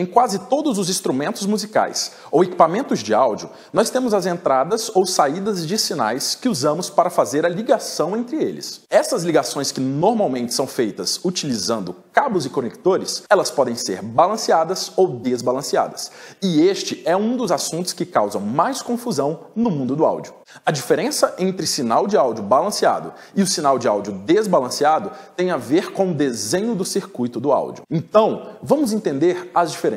Em quase todos os instrumentos musicais ou equipamentos de áudio, nós temos as entradas ou saídas de sinais que usamos para fazer a ligação entre eles. Essas ligações, que normalmente são feitas utilizando cabos e conectores, elas podem ser balanceadas ou desbalanceadas. E este é um dos assuntos que causam mais confusão no mundo do áudio. A diferença entre sinal de áudio balanceado e o sinal de áudio desbalanceado tem a ver com o desenho do circuito do áudio. Então, vamos entender as diferenças.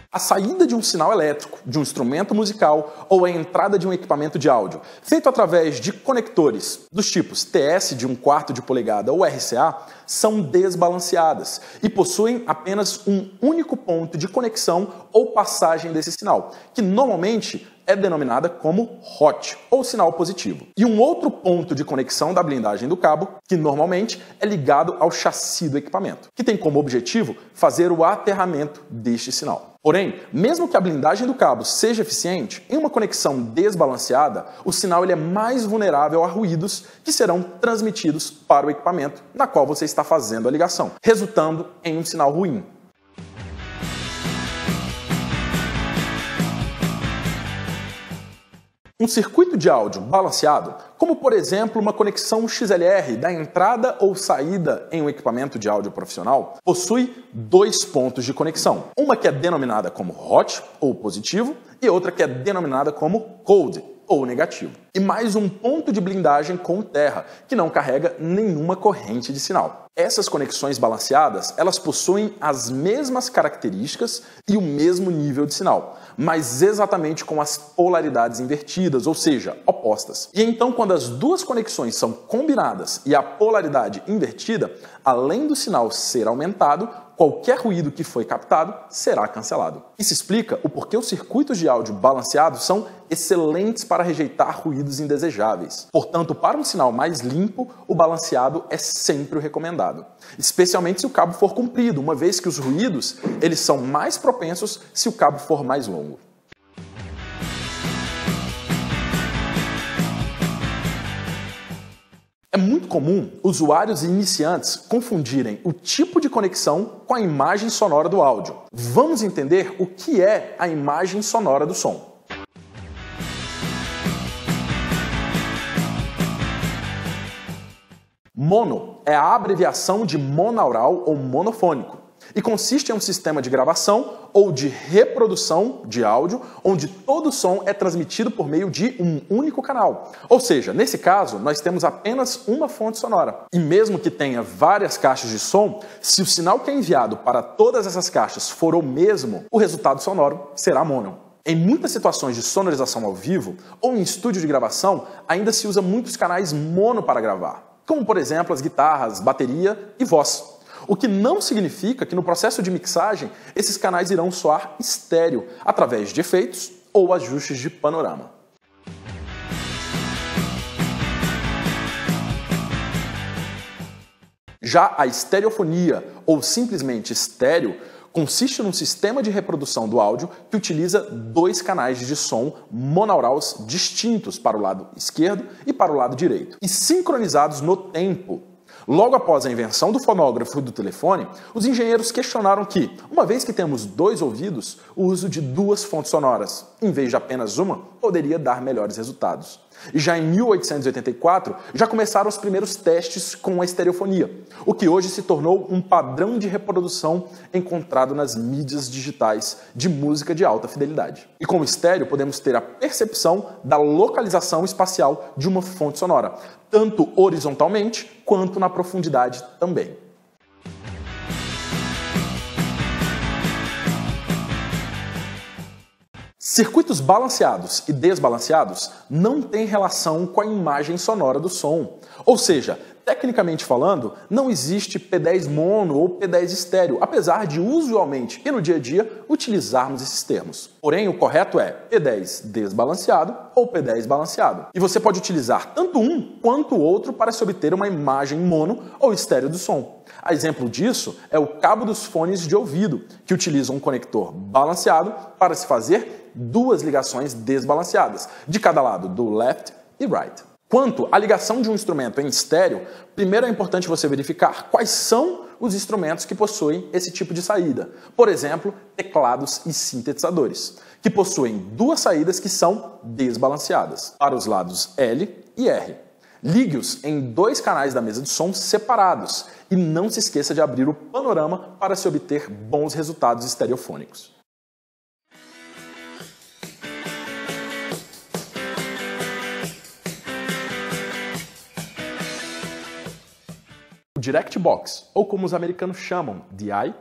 A saída de um sinal elétrico, de um instrumento musical ou a entrada de um equipamento de áudio, feito através de conectores dos tipos TS de 1/4 de polegada ou RCA, são desbalanceadas e possuem apenas um único ponto de conexão ou passagem desse sinal, que normalmente é denominada como hot, ou sinal positivo. E um outro ponto de conexão da blindagem do cabo, que normalmente é ligado ao chassi do equipamento, que tem como objetivo fazer o aterramento deste sinal. Porém, mesmo que a blindagem do cabo seja eficiente, em uma conexão desbalanceada, o sinal é mais vulnerável a ruídos que serão transmitidos para o equipamento na qual você está fazendo a ligação, resultando em um sinal ruim. Um circuito de áudio balanceado, como por exemplo uma conexão XLR da entrada ou saída em um equipamento de áudio profissional, possui dois pontos de conexão. Uma que é denominada como hot, ou positivo, e outra que é denominada como cold, ou negativo. E mais um ponto de blindagem com terra, que não carrega nenhuma corrente de sinal. Essas conexões balanceadas, elas possuem as mesmas características e o mesmo nível de sinal, mas exatamente com as polaridades invertidas, ou seja, opostas. E então, quando as duas conexões são combinadas e a polaridade invertida, além do sinal ser aumentado, qualquer ruído que foi captado será cancelado. Isso explica o porquê os circuitos de áudio balanceados são excelentes para rejeitar ruídos indesejáveis. Portanto, para um sinal mais limpo, o balanceado é sempre o recomendado, especialmente se o cabo for comprido, uma vez que os ruídos eles são mais propensos se o cabo for mais longo. É muito comum usuários e iniciantes confundirem o tipo de conexão com a imagem sonora do áudio. Vamos entender o que é a imagem sonora do som. Mono é a abreviação de monaural ou monofônico e consiste em um sistema de gravação ou de reprodução de áudio onde todo o som é transmitido por meio de um único canal. Ou seja, nesse caso, nós temos apenas uma fonte sonora. E mesmo que tenha várias caixas de som, se o sinal que é enviado para todas essas caixas for o mesmo, o resultado sonoro será mono. Em muitas situações de sonorização ao vivo ou em estúdio de gravação, ainda se usa muitos canais mono para gravar, como por exemplo as guitarras, bateria e voz. O que não significa que no processo de mixagem esses canais irão soar estéreo, através de efeitos ou ajustes de panorama. Já a estereofonia, ou simplesmente estéreo, consiste num sistema de reprodução do áudio que utiliza dois canais de som monaurals distintos para o lado esquerdo e para o lado direito, e sincronizados no tempo. Logo após a invenção do fonógrafo e do telefone, os engenheiros questionaram que, uma vez que temos dois ouvidos, o uso de duas fontes sonoras, em vez de apenas uma, poderia dar melhores resultados. E já em 1884, já começaram os primeiros testes com a estereofonia, o que hoje se tornou um padrão de reprodução encontrado nas mídias digitais de música de alta fidelidade. E com o estéreo podemos ter a percepção da localização espacial de uma fonte sonora, tanto horizontalmente quanto na profundidade também. Circuitos balanceados e desbalanceados não têm relação com a imagem sonora do som. Ou seja, tecnicamente falando, não existe P10 mono ou P10 estéreo, apesar de usualmente e no dia a dia utilizarmos esses termos. Porém, o correto é P10 desbalanceado ou P10 balanceado. E você pode utilizar tanto um quanto o outro para se obter uma imagem mono ou estéreo do som. A exemplo disso é o cabo dos fones de ouvido, que utiliza um conector balanceado para se fazer duas ligações desbalanceadas, de cada lado do left e right. Quanto à ligação de um instrumento em estéreo, primeiro é importante você verificar quais são os instrumentos que possuem esse tipo de saída. Por exemplo, teclados e sintetizadores, que possuem duas saídas que são desbalanceadas, para os lados L e R. Ligue-os em dois canais da mesa de som separados e não se esqueça de abrir o panorama para se obter bons resultados estereofônicos. O Direct Box, ou como os americanos chamam, DI,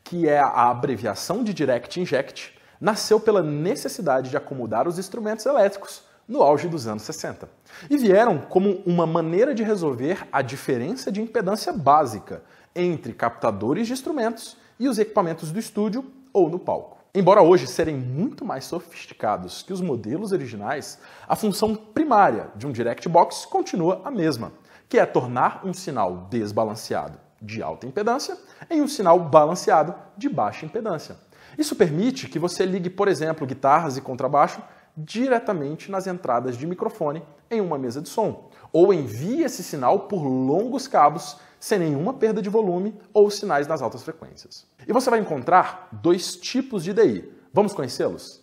que é a abreviação de Direct Inject, nasceu pela necessidade de acomodar os instrumentos elétricos no auge dos anos 60. E vieram como uma maneira de resolver a diferença de impedância básica entre captadores de instrumentos e os equipamentos do estúdio ou no palco. Embora hoje serem muito mais sofisticados que os modelos originais, a função primária de um Direct Box continua a mesma, que é tornar um sinal desbalanceado de alta impedância em um sinal balanceado de baixa impedância. Isso permite que você ligue, por exemplo, guitarras e contrabaixo diretamente nas entradas de microfone em uma mesa de som, ou envie esse sinal por longos cabos sem nenhuma perda de volume ou sinais nas altas frequências. E você vai encontrar dois tipos de DI. Vamos conhecê-los?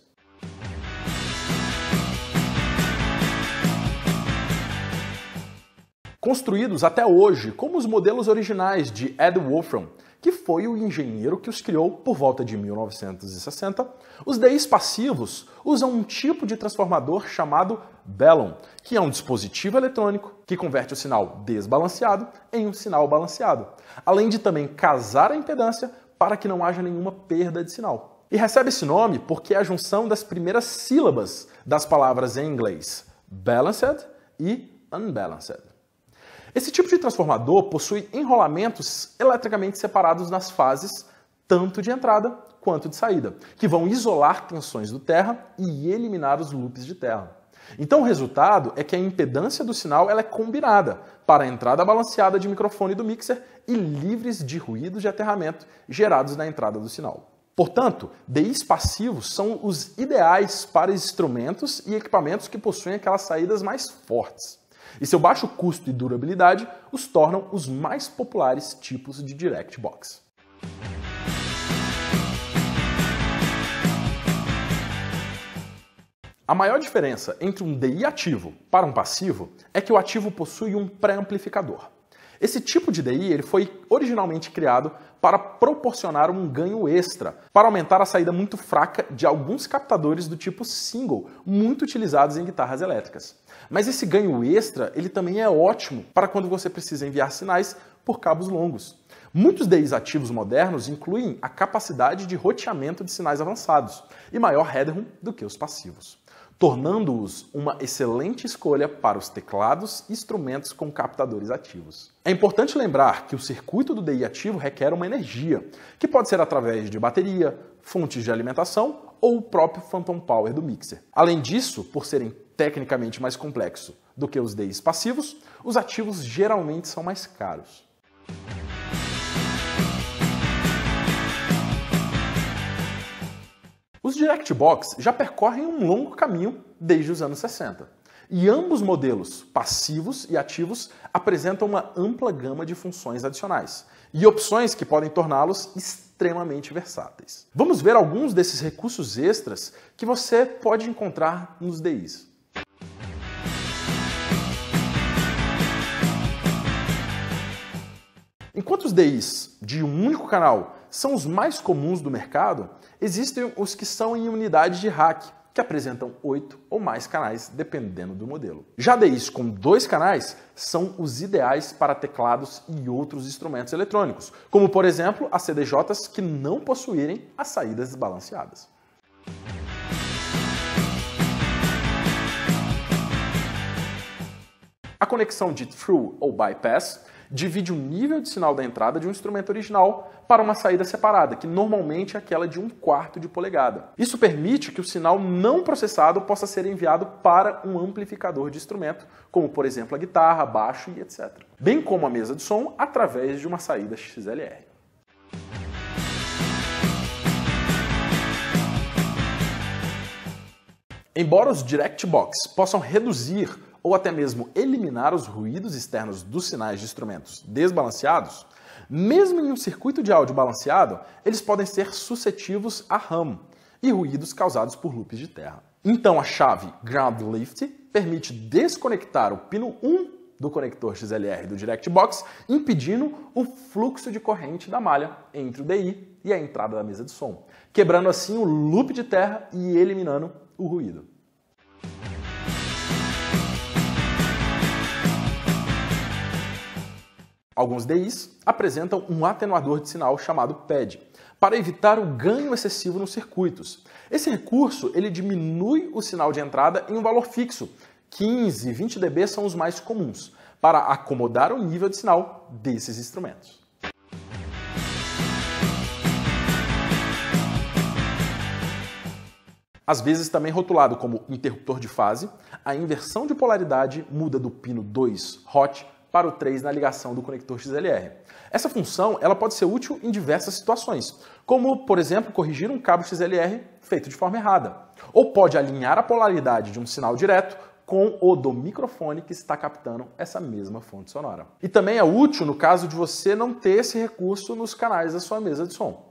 Construídos até hoje como os modelos originais de Ed Wolfram, que foi o engenheiro que os criou por volta de 1960, os DIs passivos usam um tipo de transformador chamado Bellon, que é um dispositivo eletrônico que converte o sinal desbalanceado em um sinal balanceado, além de também casar a impedância para que não haja nenhuma perda de sinal. E recebe esse nome porque é a junção das primeiras sílabas das palavras em inglês balanced e unbalanced. Esse tipo de transformador possui enrolamentos eletricamente separados nas fases, tanto de entrada quanto de saída, que vão isolar tensões do terra e eliminar os loops de terra. Então o resultado é que a impedância do sinal ela é combinada para a entrada balanceada de microfone do mixer e livres de ruídos de aterramento gerados na entrada do sinal. Portanto, DIs passivos são os ideais para instrumentos e equipamentos que possuem aquelas saídas mais fortes. E seu baixo custo e durabilidade os tornam os mais populares tipos de Direct Box. A maior diferença entre um DI ativo para um passivo é que o ativo possui um pré-amplificador. Esse tipo de DI ele foi originalmente criado para proporcionar um ganho extra, para aumentar a saída muito fraca de alguns captadores do tipo single, muito utilizados em guitarras elétricas. Mas esse ganho extra ele também é ótimo para quando você precisa enviar sinais por cabos longos. Muitos DIs ativos modernos incluem a capacidade de roteamento de sinais avançados e maior headroom do que os passivos, tornando-os uma excelente escolha para os teclados e instrumentos com captadores ativos. É importante lembrar que o circuito do DI ativo requer uma energia, que pode ser através de bateria, fontes de alimentação ou o próprio phantom power do mixer. Além disso, por serem tecnicamente mais complexos do que os DIs passivos, os ativos geralmente são mais caros. Os Direct Box já percorrem um longo caminho desde os anos 60. E ambos modelos, passivos e ativos, apresentam uma ampla gama de funções adicionais e opções que podem torná-los extremamente versáteis. Vamos ver alguns desses recursos extras que você pode encontrar nos DIs. Enquanto os DIs de um único canal são os mais comuns do mercado, existem os que são em unidade de rack, que apresentam 8 ou mais canais, dependendo do modelo. Já DIs com 2 canais são os ideais para teclados e outros instrumentos eletrônicos, como por exemplo as CDJs que não possuírem as saídas desbalanceadas. A conexão de through ou bypass divide o nível de sinal da entrada de um instrumento original para uma saída separada, que normalmente é aquela de 1/4 de polegada. Isso permite que o sinal não processado possa ser enviado para um amplificador de instrumento, como por exemplo a guitarra, baixo e etc. Bem como a mesa de som através de uma saída XLR. Embora os Direct Box possam reduzir ou até mesmo eliminar os ruídos externos dos sinais de instrumentos desbalanceados, mesmo em um circuito de áudio balanceado, eles podem ser suscetíveis a hum e ruídos causados por loops de terra. Então a chave Ground Lift permite desconectar o pino 1 do conector XLR do DirectBox, impedindo o fluxo de corrente da malha entre o DI e a entrada da mesa de som, quebrando assim o loop de terra e eliminando o ruído. Alguns DIs apresentam um atenuador de sinal chamado PAD, para evitar o ganho excessivo nos circuitos. Esse recurso ele diminui o sinal de entrada em um valor fixo, 15 e 20 dB são os mais comuns, para acomodar o nível de sinal desses instrumentos. Às vezes também rotulado como interruptor de fase, a inversão de polaridade muda do pino 2 hot para o 3 na ligação do conector XLR. Essa função ela pode ser útil em diversas situações, como, por exemplo, corrigir um cabo XLR feito de forma errada, ou pode alinhar a polaridade de um sinal direto com o do microfone que está captando essa mesma fonte sonora. E também é útil no caso de você não ter esse recurso nos canais da sua mesa de som.